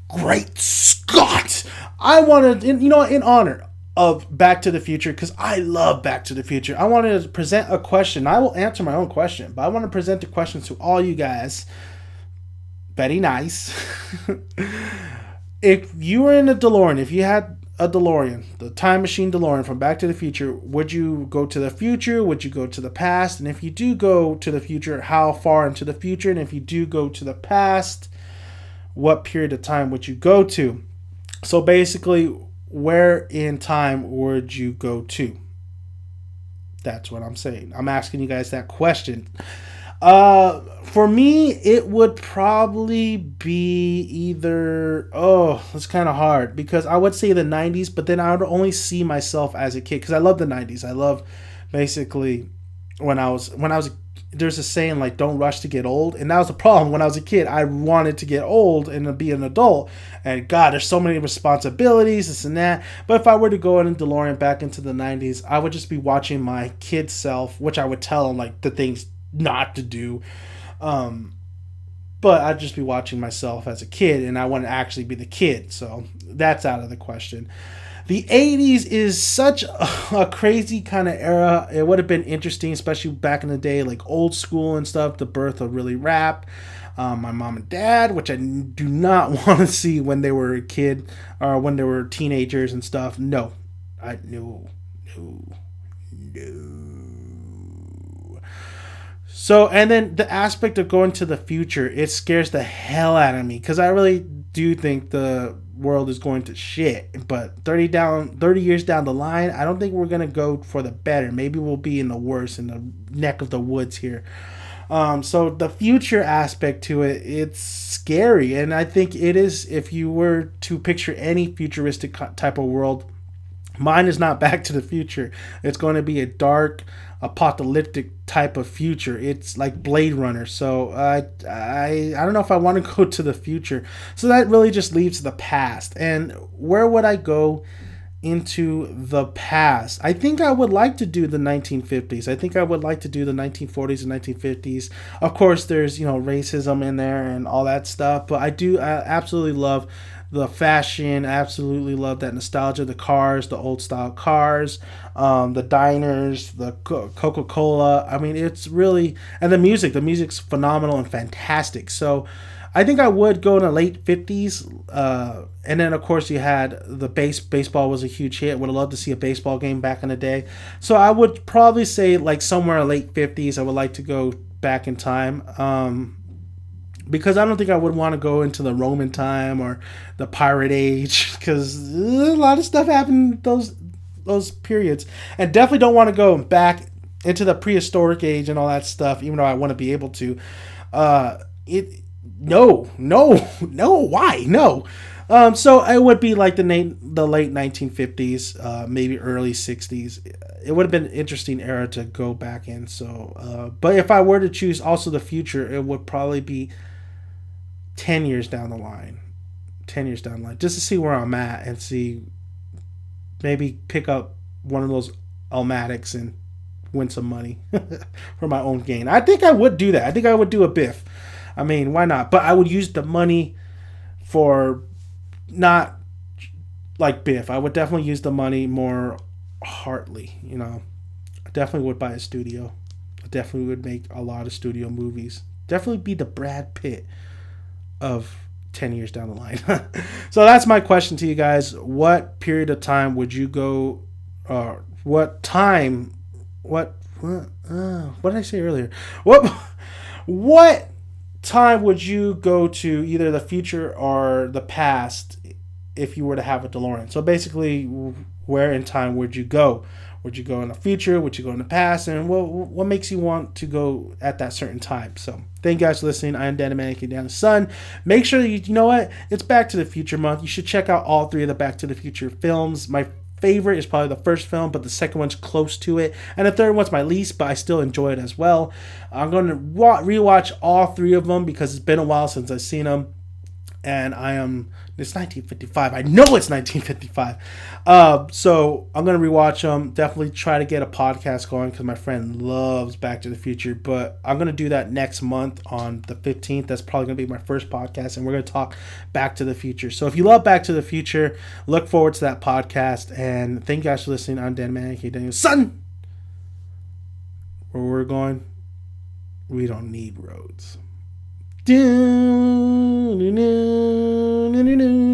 Great Scott! I wanted, in honor of Back to the Future, because I love Back to the Future, I wanted to present a question. I will answer my own question, but I want to present the question to all you guys. Very nice. If you were in a DeLorean, if you had a DeLorean, the time machine DeLorean from Back to the Future, would you go to the future? Would you go to the past? And if you do go to the future, how far into the future? And if you do go to the past, what period of time would you go to? So basically, where in time would you go to? That's what I'm saying. I'm asking you guys that question. For me, it would probably be either. Oh, it's kind of hard because I would say the '90s, but then I would only see myself as a kid because I love the '90s. I love basically when I was there's a saying like don't rush to get old, and that was the problem. When I was a kid, I wanted to get old and be an adult, and God, there's so many responsibilities, this and that. But if I were to go in a DeLorean back into the '90s, I would just be watching my kid self, which I would tell him like the things not to do. um but I'd just be watching myself as a kid, and I wouldn't actually be the kid, so that's out of the question. The '80s is such a crazy kind of era. It would have been interesting, especially back in the day, like old school and stuff, the birth of really rap. My mom and dad, which I do not want to see when they were a kid or when they were teenagers and stuff. No, no, no. So, and then the aspect of going to the future, it scares the hell out of me because I really do think the world is going to shit. But 30 years down the line, I don't think we're gonna go for the better. Maybe we'll be in the worst, in the neck of the woods here. So the future aspect to it, it's scary, and I think it is. If you were to picture any futuristic type of world, mine is not Back to the Future. It's going to be a dark, apocalyptic type of future. It's like Blade Runner. So I don't know if I want to go to the future. So that really just leaves the past. And where would I go into the past? I think I would like to do the 1950s. I think I would like to do the 1940s and 1950s. Of course, there's racism in there and all that stuff, but I absolutely love the fashion. I absolutely love that nostalgia, the cars, the old style cars, the diners, the Coca-Cola. I mean, it's really, and the music. The music's phenomenal and fantastic. So I think I would go in the late 50s. And then, of course, you had the baseball was a huge hit. Would have loved to see a baseball game back in the day. So I would probably say, like, somewhere in the late 50s, I would like to go back in time. Because I don't think I would want to go into the Roman time or the Pirate Age, because a lot of stuff happened those periods, and definitely don't want to go back into the prehistoric age and all that stuff. Even though I want to be able to, it no, why no? So it would be like the late 1950s, maybe early 60s. It would have been an interesting era to go back in. So, but if I were to choose also the future, it would probably be 10 years down the line. 10 years down the line. Just to see where I'm at and see, maybe pick up one of those Almatics and win some money for my own gain. I think I would do that. I think I would do a Biff. I mean, why not? But I would use the money for not like Biff. I would definitely use the money more heartily. I definitely would buy a studio. I definitely would make a lot of studio movies. Definitely be the Brad Pitt of 10 years down the line. So that's my question to you guys. What period of time would you go, what did I say earlier? What time would you go to, either the future or the past, if you were to have a DeLorean? So basically, where in time would you go? Would you go in the future? Would you go in the past? And what makes you want to go at that certain time? So thank you guys for listening. I am Danny Manic and Dan's son. Make sure you know what? It's Back to the Future month. You should check out all three of the Back to the Future films. My favorite is probably the first film, but the second one's close to it. And the third one's my least, but I still enjoy it as well. I'm going to rewatch all three of them because it's been a while since I've seen them. and it's 1955. I know it's 1955. So I'm gonna rewatch them. Definitely try to get a podcast going because my friend loves Back to the Future. But I'm gonna do that next month on the 15th. That's probably gonna be my first podcast, and we're gonna talk Back to the Future. So if you love Back to the Future, look forward to that podcast. And thank you guys for listening. I'm Dan Manicky Daniel. Son, where we're going, we don't need roads. Do, do, do.